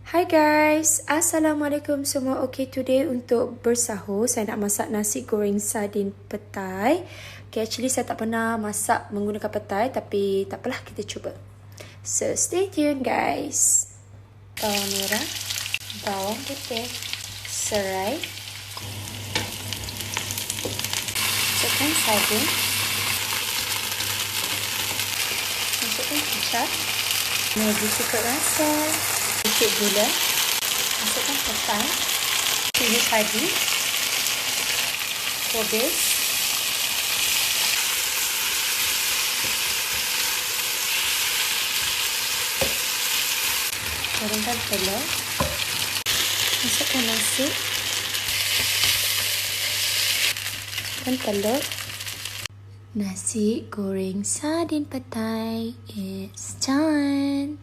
Hi guys, Assalamualaikum semua. Okay, today untuk bersahur saya nak masak nasi goreng sardin petai. Okay, actually saya tak pernah masak menggunakan petai, tapi tak apalah, kita cuba. So stay tuned guys. Bawang merah, bawang putih, serai, masukkan sardin, masukkan kecap, maggi cukup rasa, sedikit gula, masukkan petai, tumis padi, kobis, gorengkan telur, masukkan nasi dan telur. Nasi goreng sardin petai is done.